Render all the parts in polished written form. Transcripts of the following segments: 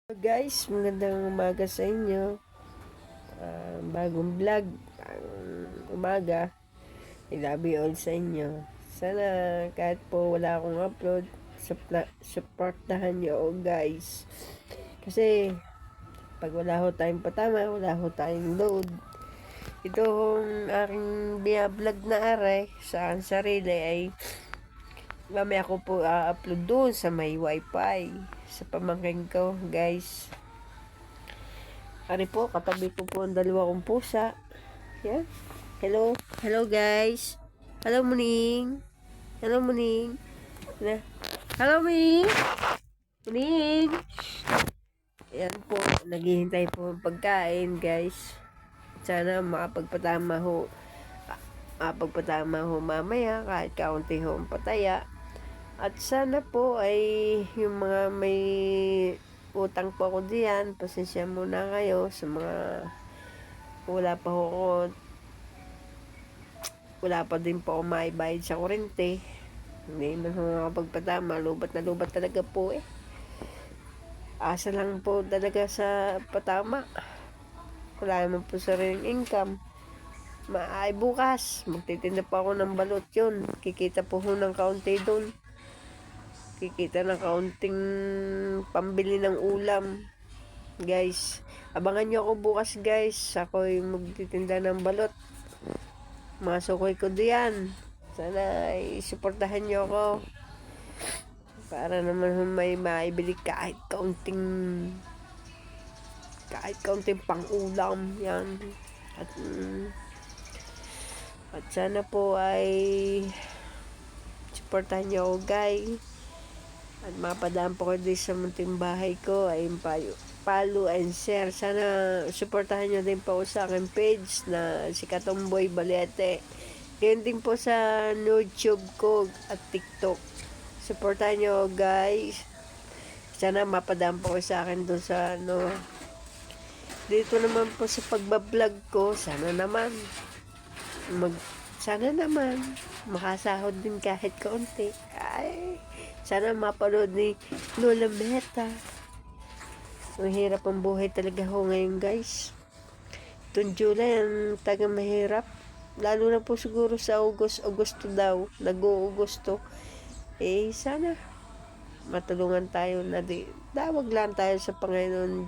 Guys, magandang umaga sa inyo. Bagong vlog, umaga. I love you all sa inyo. Sana kahit po wala akong upload, supportahan nyo ako guys. Kasi pag wala ho tayong patama, wala ho tayong load. Ito hong aking vlog na aray sa aking sarili ay mamaya ko po upload doon sa may wifi sa pamangkin ko guys. Ari po, katabi ko po ang dalawa kong pusa. Yan. Hello. Hello guys. Hello Muning. Hello Muning. Hello Muning. Muning. Yan po, naghihintay po ng pagkain guys. Sana makapagpatama ho. Makapagpatama ho mamaya kahit kaunti ho ang pataya. At sana po ay yung mga may utang po ako diyan, pasensya muna kayo sa mga wala pa din po ako maibayad sa kurente. Hindi man ako makapagpatama, lubat na lubat talaga po asa lang po talaga sa patama, wala naman po sa rin income. Ay bukas magtitinda pa ako ng balot, yun kikita po ho ng kaunti doon, kikita ng kaunting pambili ng ulam guys. Abangan nyo ako bukas guys, ako'y magtitinda ng balot, masukoy ko diyan. Sana isuportahan nyo ako para naman may maibili kahit kaunting pang ulam yan. At sana po ay suportahan nyo ako guys. At mapadaan po kayo din sa munting bahay ko ay follow and share. Sana suportahan nyo din po sa aking page na si Katomboy Balete. Ganyan din po sa YouTube ko at TikTok. Suportahan nyo guys. Sana mapadaan po kayo sa akin doon sa dito naman po sa pagbablog ko. Sana naman makasahod din kahit kaunti. Ay, sana mapanood ni Lola Meta. Mahirap ang buhay talaga ho ngayon guys. Itong July ang taga mahirap. Lalo na po siguro sa Agosto daw. Nag-Augusto. Sana matulungan tayo na dawag lang tayo sa Panginoon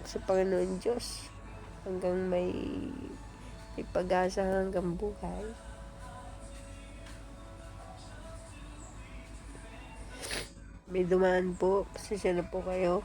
sa Panginoon Diyos. Hanggang may pag-asa hanggang buhay. May dumaan po. Pasensya na po kayo.